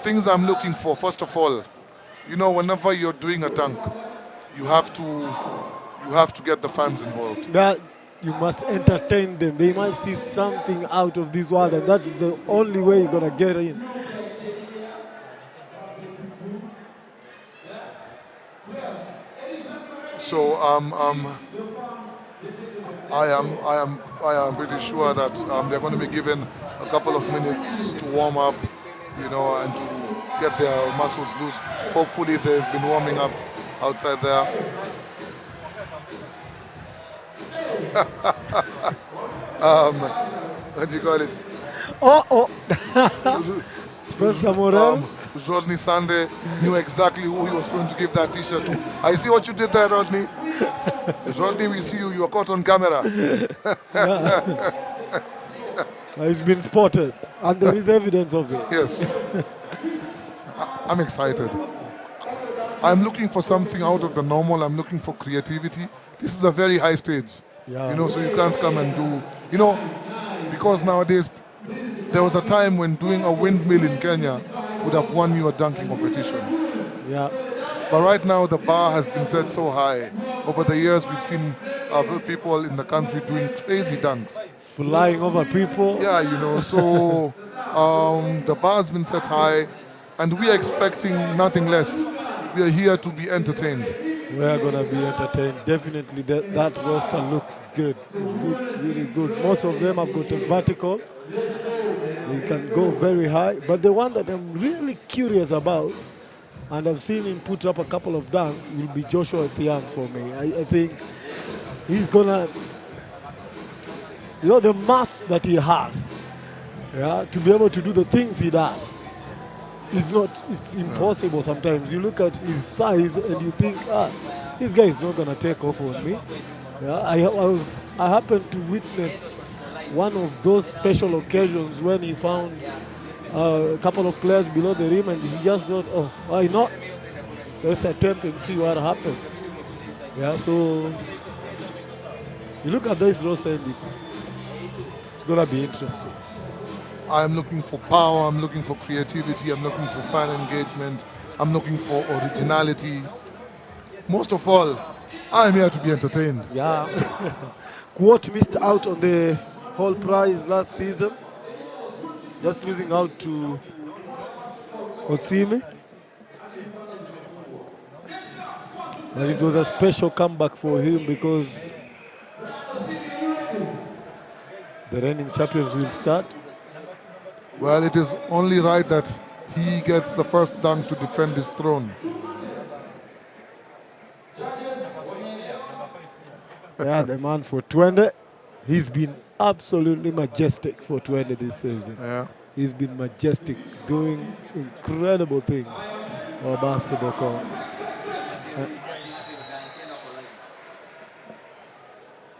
things I'm looking for, first of all, whenever you're doing a dunk, you have to get the fans involved. That you must entertain them. They might see something out of this world, and that's the only way you're gonna get in. So I am pretty sure that they're going to be given a couple of minutes to warm up, and to get their muscles loose. Hopefully they've been warming up outside there. What do you call it? Oh, Spencer Morel. Rodney Sunday knew exactly who he was going to give that t-shirt to. I see what you did there, Rodney. Rodney, we see you. You are caught on camera. He's been spotted, and there is evidence of it. Yes. I'm excited. I'm looking for something out of the normal. I'm looking for creativity. This is a very high stage. Yeah. So you can't come and do, because nowadays, there was a time when doing a windmill in Kenya would have won you a dunking competition. Yeah. But right now, the bar has been set so high. Over the years, we've seen people in the country doing crazy dunks. Flying over people. Yeah, so the bar has been set high, and we are expecting nothing less. We are here to be entertained. We are going to be entertained. Definitely, that roster looks good. It looks really good. Most of them have got a vertical. They can go very high. But the one that I'm really curious about, and I've seen him put up a couple of dunks, will be Joshua Thiang for me. I think he's going to, the mass that he has, to be able to do the things he does. It's impossible sometimes. You look at his size and you think, this guy is not going to take off on me. I happened to witness one of those special occasions when he found a couple of players below the rim and he just thought, why not? Let's attempt and see what happens. So you look at this roster and it's going to be interesting. I'm looking for power, I'm looking for creativity, I'm looking for fan engagement, I'm looking for originality. Most of all, I'm here to be entertained. Yeah. Quote missed out on the whole prize last season, just losing out to Otsime. But it was a special comeback for him because the reigning champions will start. Well, it is only right that he gets the first dunk to defend his throne. Yeah, the man for 20, he's been absolutely majestic for 20 this season. Yeah. He's been majestic, doing incredible things on basketball court.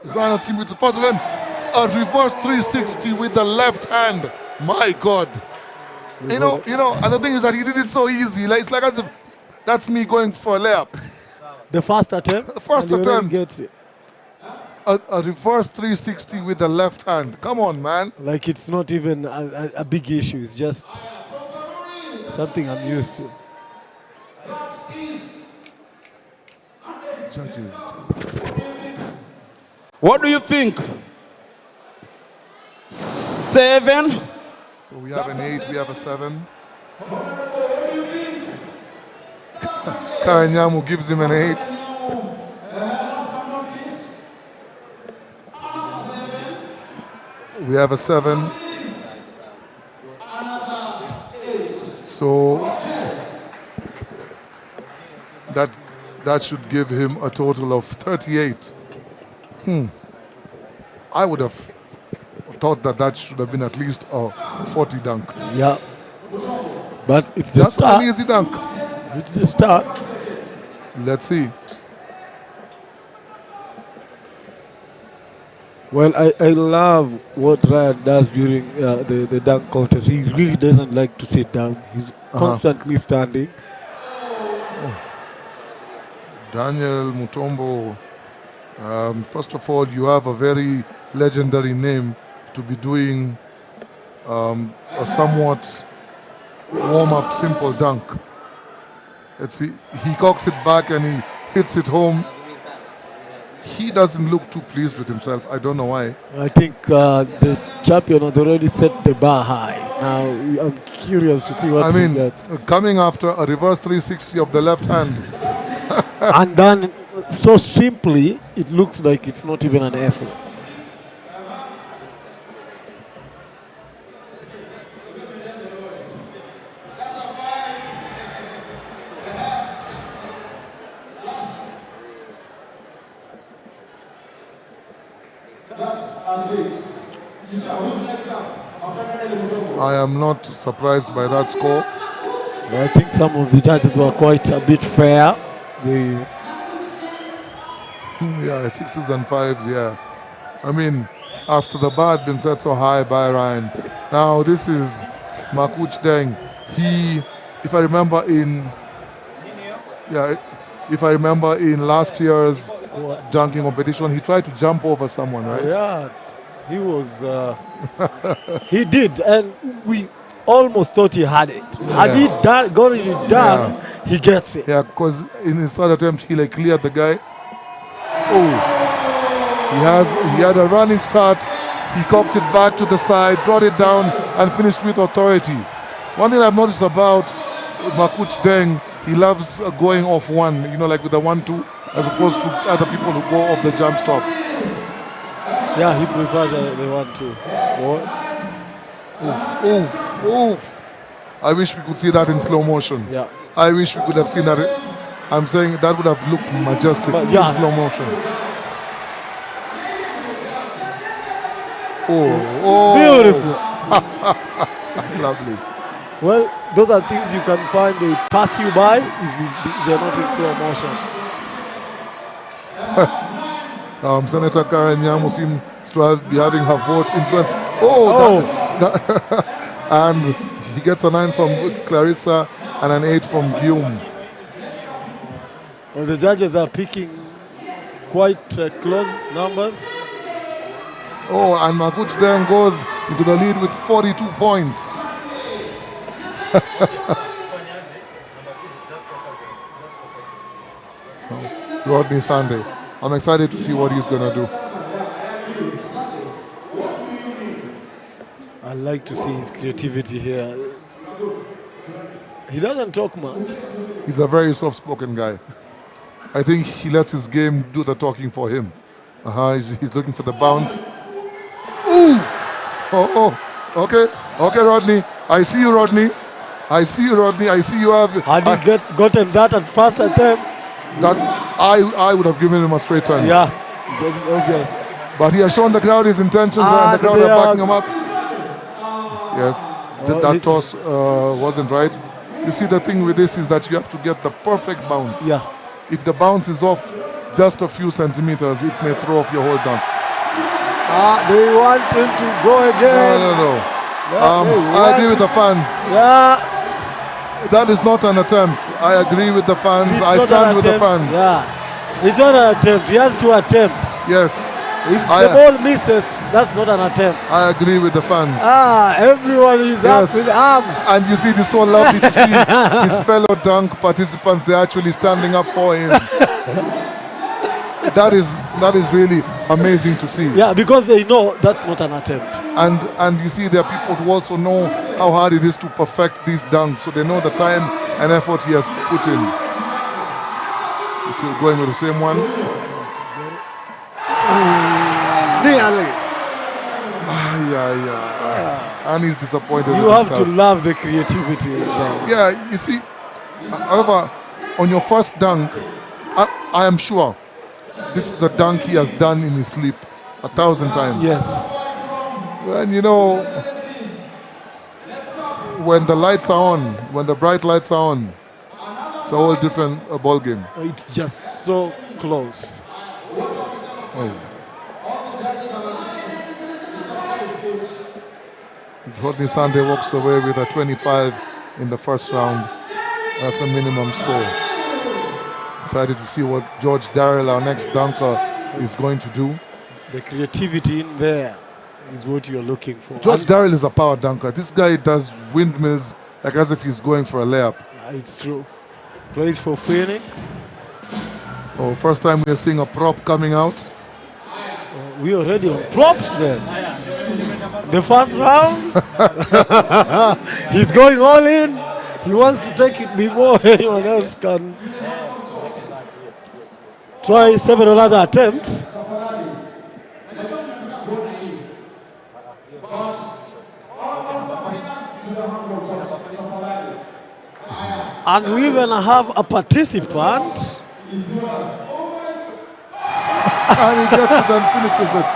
Zion team with the first one, a reverse 360 with the left hand. My God. And the thing is that he did it so easy. It's like as if that's me going for a layup. The first attempt? The first attempt. Gets it. A reverse 360 with the left hand. Come on, man. Like it's not even a big issue. It's just something I'm used to. Judges. What do you think? 7? So we have an 8, we have a 7. Karanyamu gives him an 8. We have a 7. So that should give him a total of 38. I would have thought that should have been at least a 40 dunk. Yeah. But it's the That's start. an easy dunk. It's the start. Let's see. Well, I love what Ryan does during the dunk contest. He really doesn't like to sit down. He's constantly standing. Daniel Mutombo, first of all, you have a very legendary name to be doing a somewhat warm-up simple dunk. Let's see, he cocks it back and he hits it home. He doesn't look too pleased with himself. I don't know why. I think the champion has already set the bar high. Now I'm curious to see what I he mean, gets. coming after a reverse 360 of the left hand. And done so simply, it looks like it's not even an effort. I am not surprised by that score. I think some of the judges were quite a bit fair. They, Yeah, 6s and 5s, yeah. I mean, after the bar had been set so high by Ryan. Now this is Makuch Deng. He, if I remember in last year's dunking competition, he tried to jump over someone, right? yeah, he was. He did, and we almost thought he had it. Had he got it done, he gets it. Yeah, because in his third attempt, he like cleared the guy. Oh, he had a running start. He cocked it back to the side, brought it down, and finished with authority. One thing I've noticed about Makuch Deng, he loves going off one, like with the 1-2, as opposed to other people who go off the jump stop. Yeah, he prefers the 1-2. Oof. I wish we could see that in slow motion. Yeah. I wish we could have seen that. I'm saying that would have looked majestic in slow motion. Oh. Beautiful. Lovely. Well, those are things you can find. They pass you by if they're not in slow motion. Senator Karen Nyamu seems to be having her vote influence. And he gets a 9 from Clarissa and an 8 from Guillaume. Well, the judges are picking quite close numbers. Oh, and Makuch then goes into the lead with 42 points. Rodney Sunday. I'm excited to see what he's going to do. I like to see his creativity here. He doesn't talk much. He's a very soft-spoken guy. I think he lets his game do the talking for him. He's looking for the bounce. Ooh! Okay, Rodney. I see you, Rodney. I see you have... Had he gotten that at first attempt? That I would have given him a straight time. Yeah, that's obvious. But he has shown the crowd his intentions and the crowd are backing him up. Yes, that toss wasn't right. You see, the thing with this is that you have to get the perfect bounce. Yeah. If the bounce is off just a few centimeters, it may throw off your whole dunk. They want him to go again. No. Yeah, I agree with the fans. Yeah. That is not an attempt. I agree with the fans. It's I stand with the fans. Yeah. It's not an attempt. He has to attempt. Yes. If the ball misses, that's not an attempt. I agree with the fans. Everyone is up with arms. And you see, it is so lovely to see his fellow dunk participants. They're actually standing up for him. That is really amazing to see. Yeah, because they know that's not an attempt. And you see, there are people who also know how hard it is to perfect these dunks, so they know the time and effort he has put in. He's still going with the same one. Nearly. And he's disappointed. You have to love the creativity. Yeah, you see, however, on your first dunk, I am sure this is a dunk he has done in his sleep 1,000 times. Yes. And when the lights are on, when the bright lights are on, it's a whole different ball game. It's just so close. Rodney Sunday walks away with a 25 in the first round. That's the minimum score. Excited to see what George Darrell, our next dunker, is going to do. The creativity in there is what you're looking for. George Darrell is a power dunker. This guy does windmills like as if he's going for a layup. It's true. Plays for Phoenix. Oh, first time we're seeing a prop coming out. We already on props then. The first round, he's going all in. He wants to take it before anyone else can try several other attempts. And we even have a participant. And he gets it and finishes it.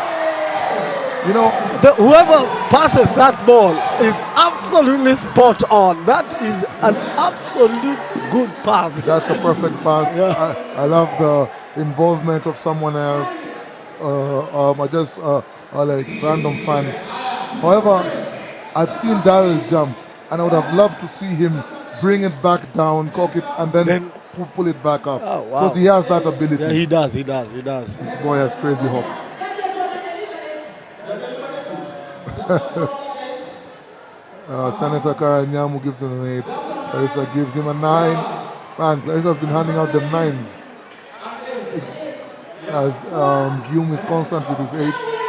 You know, Whoever passes that ball is absolutely spot on. That is an absolute good pass. that's a perfect pass. Yeah. I love the involvement of someone else. I just like random fan. However, I've seen Daryl jump, and I would have loved to see him bring it back down, cock it, and then pull it back up. Oh, wow. Because he has that ability. Yeah, he does. This boy has crazy hops. Senator Karen Nyamu gives him an 8. Clarissa gives him a 9. Man, Clarissa's been handing out them 9s. As Guillaume is constant with his 8s.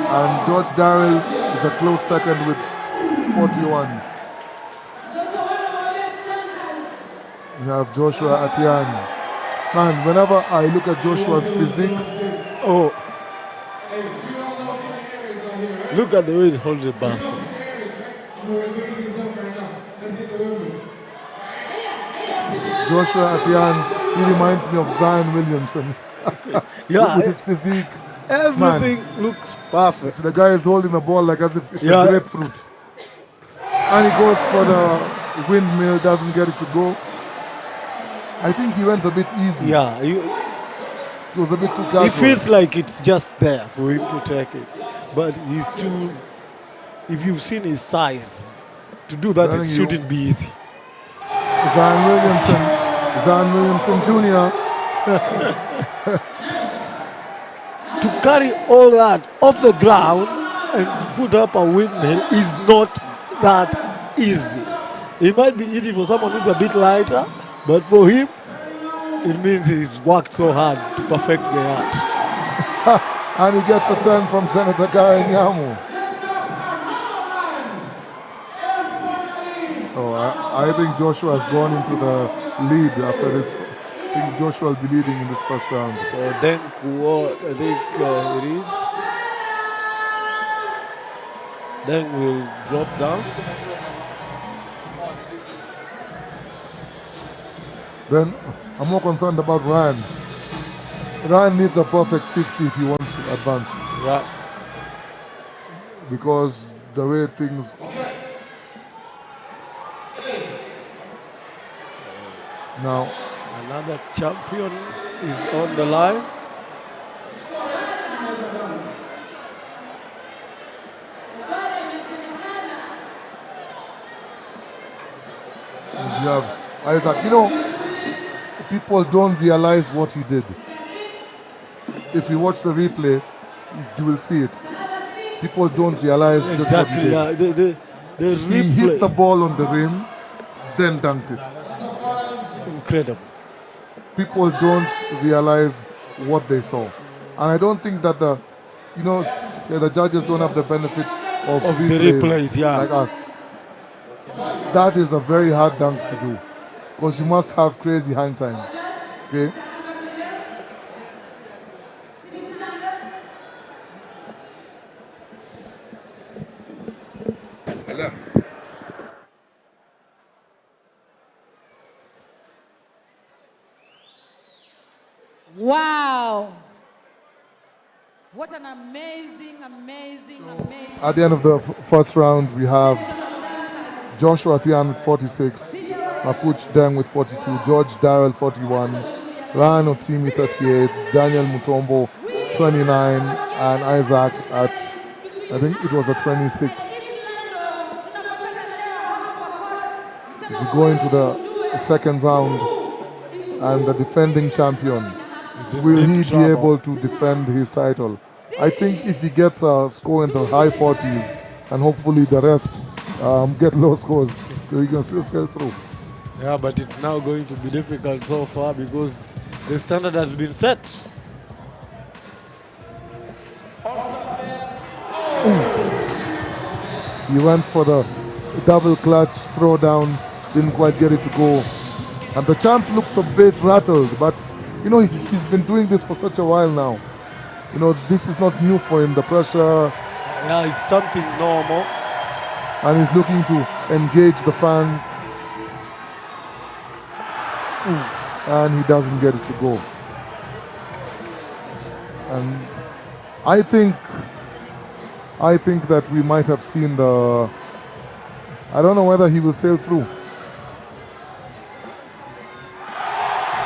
And George Darrell is a close second with 41. We have Joshua Atian. Man, whenever I look at Joshua's physique, Look at the way he holds the basket. Joshua Atian, he reminds me of Zion Williamson. Yeah, with his physique. everything looks perfect. So the guy is holding the ball like as if it's Yeah. a grapefruit. And he goes for the windmill, doesn't get it to go. I think he went a bit easy. Yeah, He was a bit too casual. he feels like it's just there for him to take it. But he's too, if you've seen his size, to do that, it Telling you. shouldn't be easy. Zion Williamson Jr. To carry all that off the ground and put up a windmill is not that easy. It might be easy for someone who's a bit lighter, but for him, it means he's worked so hard to perfect the art. And he gets a 10 from Senator Karen Nyamu. Oh, I think Joshua has gone into the lead after this. I think Joshua will be leading in this first round. So then what I think it is. Then we'll drop down. Then I'm more concerned about Ryan. Ryan needs a perfect 50 if he wants to advance. Yeah. Because the way things... Now, Another champion is on the line. you have Isaac. You know, people don't realize what he did. If you watch the replay, you will see it. People don't realize just what he Exactly. did. Yeah. The He hit the replay. ball on the rim, then dunked it. Incredible. People don't realize what they saw. And I don't think that the judges don't have the benefit of Of the replays, replays, yeah. like us. That is a very hard dunk to do because you must have crazy hang time. Okay? Wow. What an amazing. At the end of the first round, we have Joshua Thian with 46, Makuch Deng with 42, George Darrell 41, Ryan Otsimi 38, Daniel Mutombo 29, and Isaac at, I think it was a 26. If we go into the second round, and the defending champion, will he be able to defend his title? I think if he gets a score in the high 40s, and hopefully the rest get low scores. So you can still sail through. Yeah, but it's now going to be difficult so far because the standard has been set. He went for the double clutch throwdown, didn't quite get it to go. And the champ looks a bit rattled, but you know, he's been doing this for such a while now. You know, this is not new for him, the pressure, Yeah, it's something normal. and he's looking to engage the fans. And he doesn't get it to go. And I think that we might have seen the... I don't know whether he will sail through.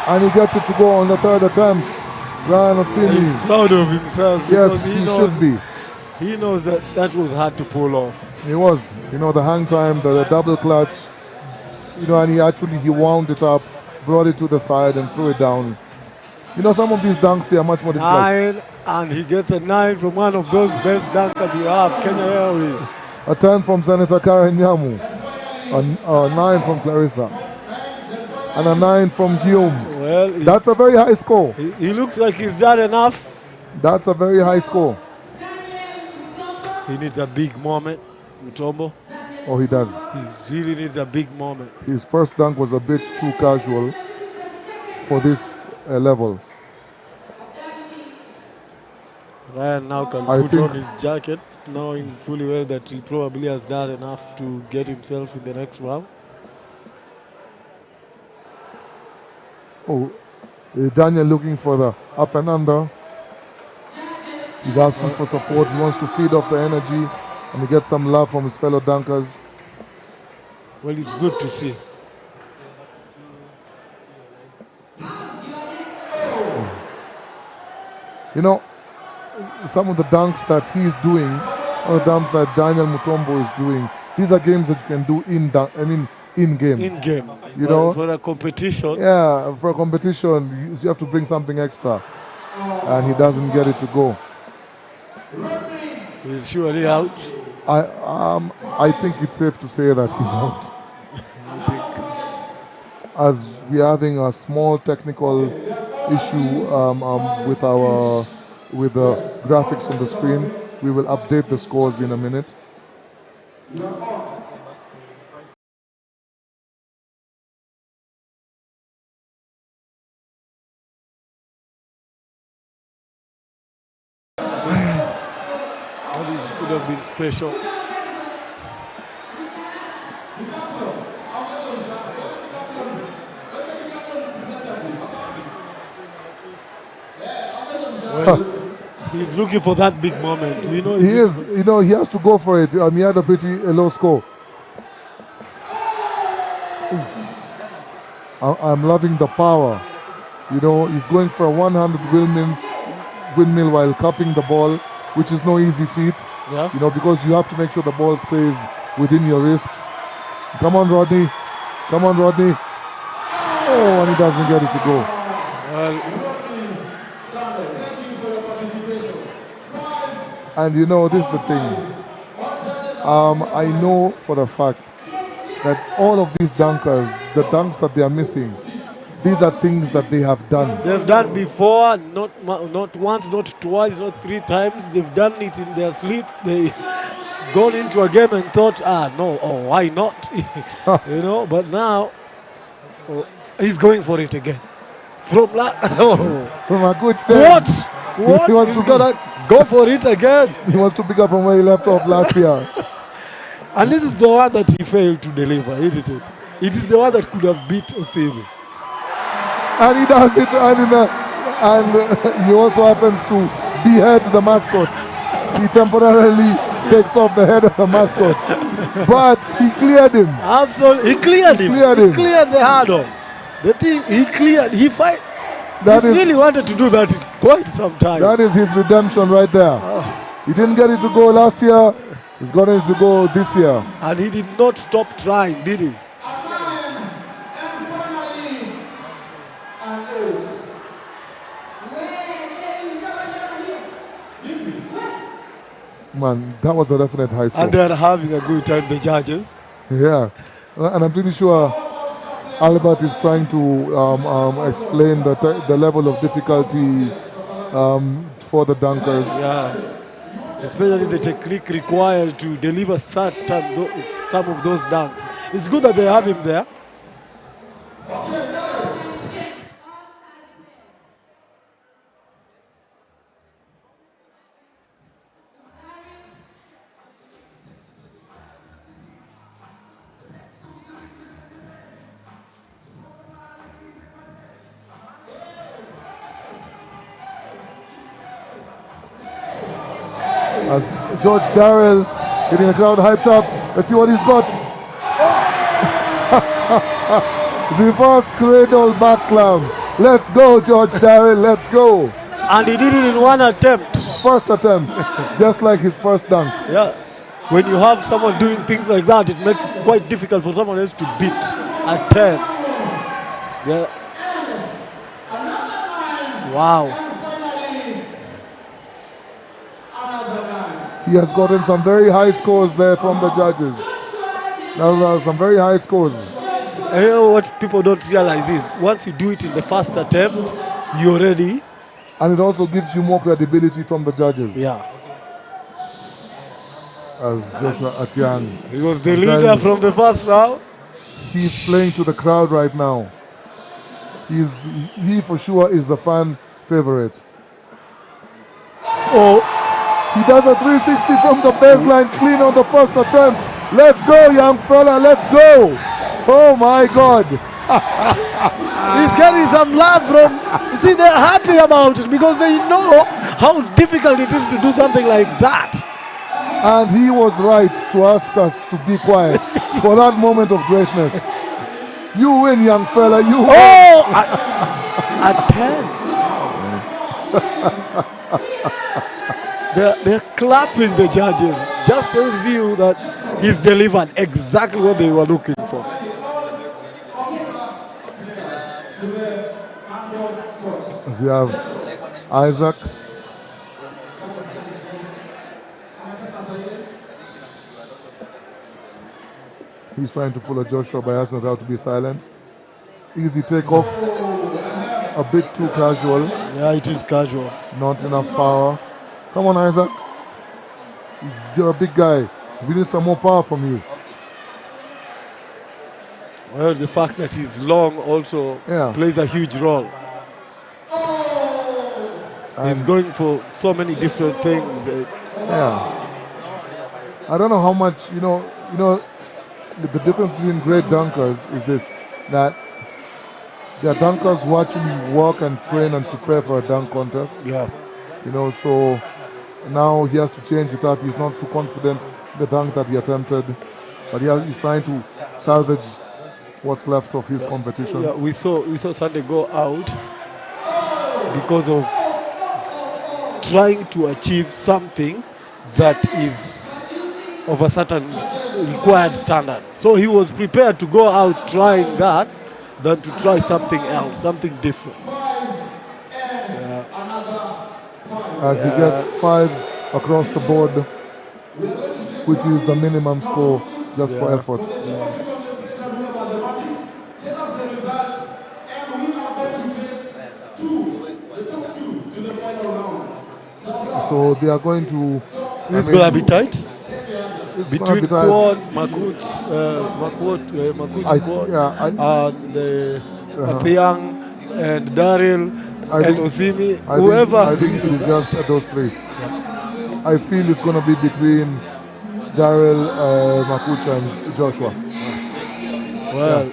And he gets it to go on the third attempt. Ryan He's Otsini. proud of himself Yes, because he should be. he knows that that was hard to pull off. He was. You know, the hang time, the double clutch. You know, and he wound it up, brought it to the side and threw it down. You know, some of these dunks, they are much more difficult. 9, and he gets a 9 from one of those best dunkers we have, Kenya Airways. A 10 from Senator Karen Nyamu. A 9 from Clarissa. And a 9 from Guillaume. Well, That's a very high score. he looks like he's done enough. That's a very high score. He needs a big moment, Mutombo. Oh, he does. He really needs a big moment. His first dunk was a bit too casual for this level. Ryan now can I put think- on his jacket, knowing fully well that he probably has done enough to get himself in the next round. Oh, Daniel looking for the up and under. He's asking for support. He wants to feed off the energy and he gets some love from his fellow dunkers. Well, it's good to see. You know, some of the dunks that he's doing, or the dunks that Daniel Mutombo is doing, these are games that you can do in game. In game, You But know? for a competition, Yeah, for a competition, you have to bring something extra. And he doesn't get it to go. he's surely out. I think it's safe to say that he's out. As we're having a small technical issue with the graphics on the screen, we will update the scores in a minute. Well, it could have been special. Well, he's looking for that big moment. We know He is, you know, he has to go for it. He had a pretty low score. I'm loving the power. You know, he's going for a 100 windmill while cupping the ball, which is no easy feat. Yeah. You know, because you have to make sure the ball stays within your wrist. Come on, Rodney. Come on, Rodney. Oh, and he doesn't get it to go. Well, And you know, this is the thing. I know for a fact that all of these dunkers, the dunks that they are missing, these are things that they have done. they've done before, not once, not twice, not 3 times. They've done it in their sleep. They gone into a game and thought, why not? You know, but now he's going for it again. From From a good start. What? He wants He's to gonna go for it again. He wants to pick up from where he left off last year. And this is the one that he failed to deliver, isn't it? It is the one that could have beat Otsimi. And he does it, and he also happens to behead the mascot. He temporarily takes off the head of the mascot. But he cleared him. Absolutely, he cleared him. Cleared him. He cleared the hurdle. The thing he cleared, he fight. That He is- really wanted to do that in quite some time. That is his redemption right there. He didn't get it to go last year. He's got it to go this year. And he did not stop trying, did he? Man, that was a definite high score. And they are having a good time, the judges. Yeah, and I'm pretty sure Albert is trying to explain the level of difficulty for the dunkers. Yeah. Especially the technique required to deliver some of those dunks. It's good that they have him there. As George Darrell getting the crowd hyped up. Let's see what he's got. Reverse cradle back slam. Let's go, George Darrell. Let's go. And he did it in one attempt. First attempt, just like his first dunk. Yeah. When you have someone doing things like that, it makes it quite difficult for someone else to beat at 10. Yeah. Wow. He has gotten some very high scores there from the judges. Those are some very high scores. And you know what people don't realize is once you do it in the first attempt, you're ready. And it also gives you more credibility from the judges. Yeah. As Joshua Atiang. He was the leader from the first round. He's playing to the crowd right now. He for sure is the fan favorite. Oh. He does a 360 from the baseline, clean on the first attempt. Let's go, young fella, let's go. Oh my God. He's getting some love from, see, they're happy about it because they know how difficult it is to do something like that. And he was right to ask us to be quiet for that moment of greatness. You win, young fella, you win. Oh, at 10. They're clapping the judges. Just tells you that he's delivered exactly what they were looking for. As we have Isaac. He's trying to pull a Joshua by asking how to be silent. Easy takeoff. A bit too casual. Yeah, it is casual. Not enough power. Come on, Isaac. You're a big guy. We need some more power from you. Well, the fact that he's long also plays a huge role. He's going for so many different things. Yeah. I don't know how much, you know, the difference between great dunkers is this, that there are dunkers who actually work and train and prepare for a dunk contest. Yeah. You know, so now he has to change it up. He's not too confident in the dunk that he attempted, but he's trying to salvage what's left of his competition. Yeah, we saw Sunday go out because of trying to achieve something that is of a certain required standard. So he was prepared to go out trying that than to try something else, something different. As he gets fives across the board, which is the minimum score just for effort. So they are going to... It's going to be tight? Between Quad, Makuch Quad, and Thiang and Daryl and Osimi, whoever. I think it is just those three. I feel it's going to be between Daryl, Makuch and Joshua. Well,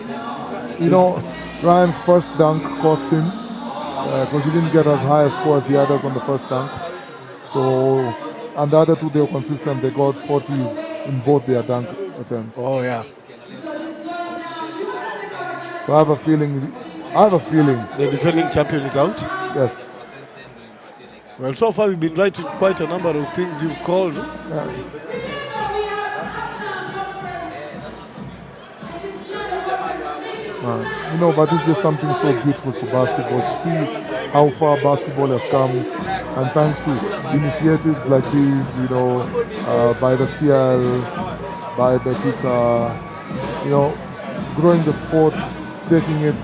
you know, Ryan's first dunk cost him because he didn't get as high a score as the others on the first dunk. So, and the other two, they were consistent. They got 40s in both their dunk attempts. Oh yeah. So I have a feeling the defending champion is out. Yes. Well, so far we've been right in quite a number of things you've called. Yeah. You know, but this is just something so beautiful for basketball to see how far basketball has come, and thanks to initiatives like these, you know, by the SIEL, by Betika, you know, growing the sport, taking it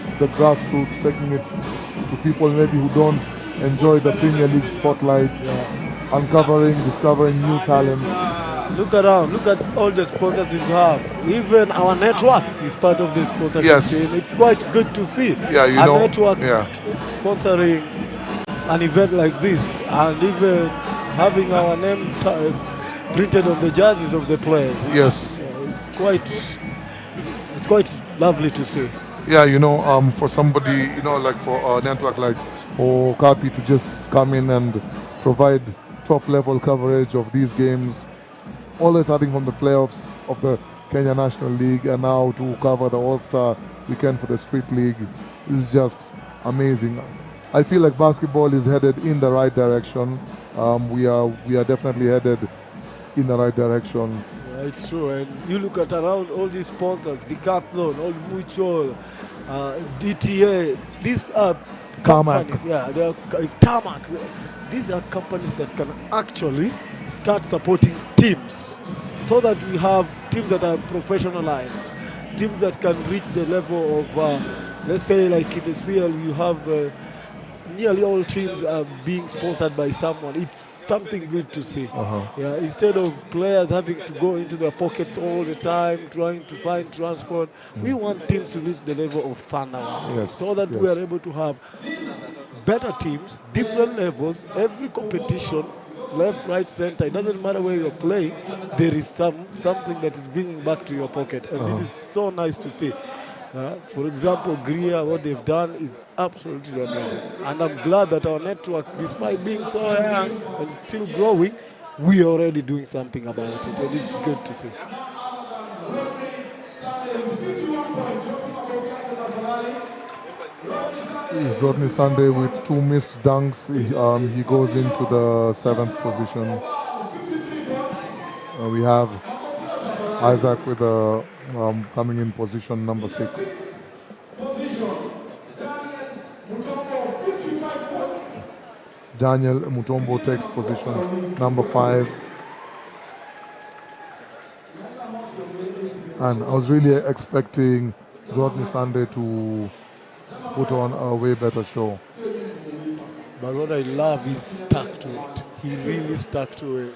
to the grassroots, taking it to people maybe who don't enjoy the Premier League spotlight, uncovering, discovering new talents. Look around, look at all the sponsors we have. Even our network is part of the sponsorship Yes. team. It's quite good to see. Yeah, you Our know, network yeah. sponsoring an event like this, and even having our name printed on the jerseys of the players. Yes. It's quite lovely to see. Yeah, you know, for somebody, you know, like for a network like Okapi to just come in and provide top level coverage of these games, always starting from the playoffs of the Kenya National League and now to cover the All-Star weekend for the Street League is just amazing. I feel like basketball is headed in the right direction. We are definitely headed in the right direction. Yeah, it's true. And you look at around all these sponsors, Decathlon, Old Mutual, DTA, these are Tarmac. companies. Yeah, they are Tarmac. These are companies that can actually start supporting teams so that we have teams that are professionalized, teams that can reach the level of, let's say like in the CL, you have nearly all teams are being sponsored by someone. It's something good to see. Yeah, instead of players having to go into their pockets all the time, trying to find transport, we want teams to reach the level of Finalist, Yes, so that we are able to have better teams, different levels, every competition, left, right, center. It doesn't matter where you're playing. There is something that is bringing back to your pocket, and this is so nice to see. For example, Greer, what they've done is absolutely amazing. And I'm glad that our network, despite being so young and still growing, we are already doing something about it. And it's good to see. It's Rodney Sunday with 2 missed dunks. He goes into the 7th position. We have Isaac with a coming in position number 6. Daniel Mutombo takes position number 5. And I was really expecting Rodney Sunday to put on a way better show. But what I love is stuck to it. He really stuck to it.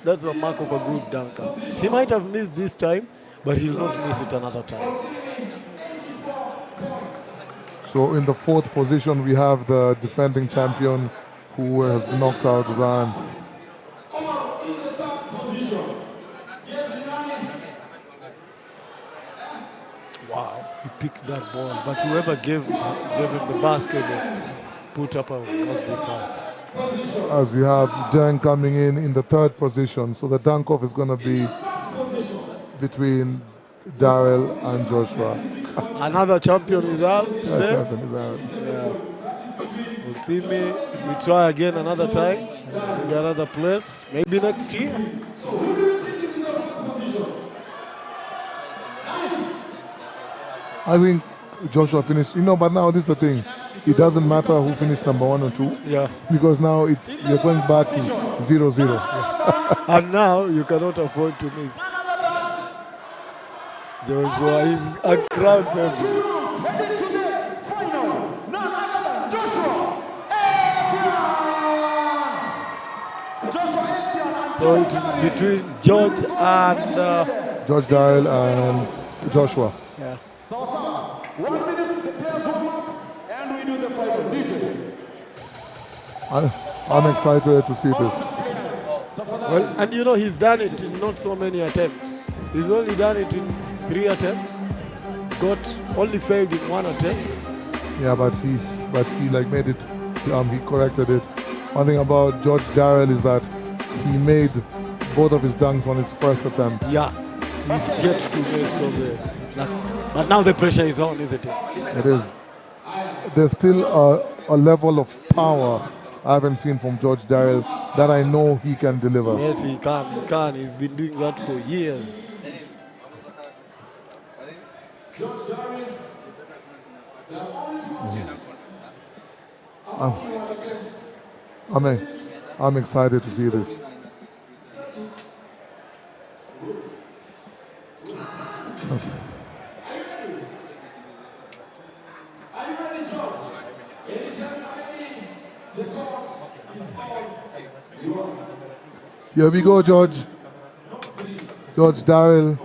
That's the mark of a good dunker. He might have missed this time, but he'll not miss it another time. So in the 4th position, we have the defending champion who has knocked out Ran. Wow, he picked that ball, but whoever gave him the basket put up a lovely pass. As we have Dan coming in the 3rd position. So the dunk-off is going to be between Daryl and Joshua. Another champion is out today. Champion is out. Yeah. We'll see me. We try again another time. Maybe another place. Maybe next year. I think Joshua finished, but now this is the thing. It doesn't matter who finished number 1 or 2. Yeah. Because now you're going back to 0-0. And now you cannot afford to miss. Joshua is a crowd favorite. So it is between George and George Dial and Joshua. yeah. 1 minute, the players warm up, and we do the final. DJ. I'm excited to see this. Well, and he's done it in not so many attempts. He's only done it in 3 attempts. Only failed in 1 attempt. Yeah, but he made it. He corrected it. One thing about George Darrell is that he made both of his dunks on his first attempt. Yeah, he's yet to miss from there. But now the pressure is on, isn't it? It is. There's still a level of power I haven't seen from George Darrell that I know he can deliver. Yes, he can. He's been doing that for years. I'm excited to see this. Here we go, George. George Darrell.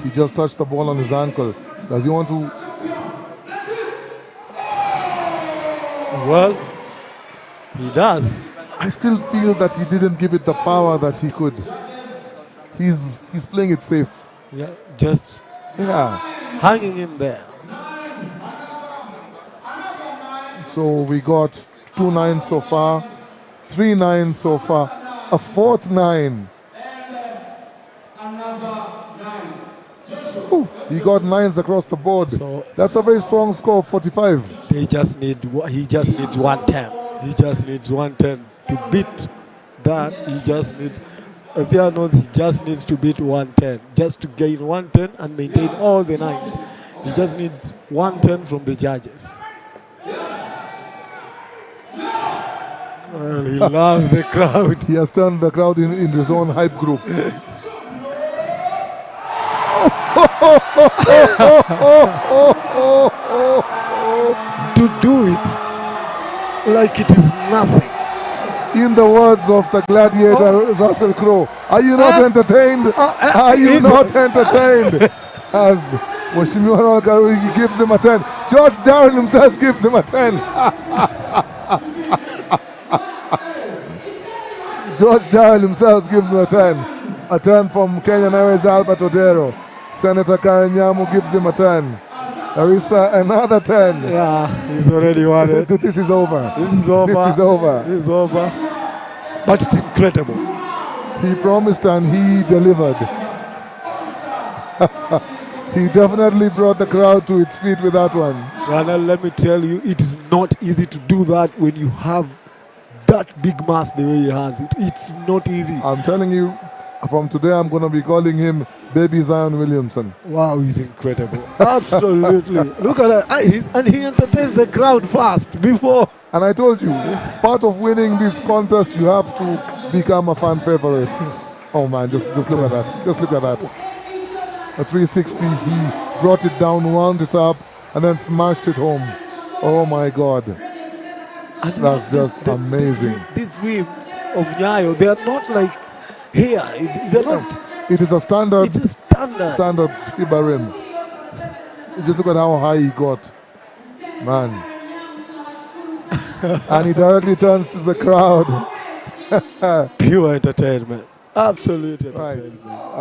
He just touched the ball on his ankle. Does he want to? Well, he does. I still feel that he didn't give it the power that he could. He's playing it safe. Yeah, just Yeah. hanging in there. So we got 2 9s so far, 3 9s so far, a 4th 9. Ooh, he got 9s across the board. So that's a very strong score, 45. he just needs 110. He just needs 110 to beat that. He just needs. He just needs to beat 110, just to gain 110 and maintain all the 9s. He just needs 110 from the judges. Well, he loves the crowd. He has turned the crowd in his own hype group. To do it like it is nothing. In the words of the gladiator Russell Crowe, are you not entertained? Are you not entertained? As Washimiwa Karugi gives him a 10. George Darrell himself gives him a 10. George Darrell himself gives him a 10. A 10 from Kenyan Airways Albert Odero. Senator Karen Nyamu gives him a 10. Arisa, another 10. Yeah, he's already won it. This is over. This is over. This is over. This is over. But it's incredible. He promised and he delivered. He definitely brought the crowd to its feet with that one. Rana, let me tell you, it is not easy to do that when you have that big mass the way he has it. It's not easy. I'm telling you, from today I'm going to be calling him Baby Zion Williamson. Wow, he's incredible. Absolutely. Look at that. And he entertains the crowd fast before. And I told you, part of winning this contest, you have to become a fan favorite. Oh man, just look at that. Just look at that. A 360, he brought it down, wound it up, and then smashed it home. Oh my God. And That's just amazing. This wave of Nyayo, they are not like here. They're not. It is a standard, It's a standard. FIBA rim. Just look at how high he got. Man. And he directly turns to the crowd. Pure entertainment. Absolute entertainment. Right.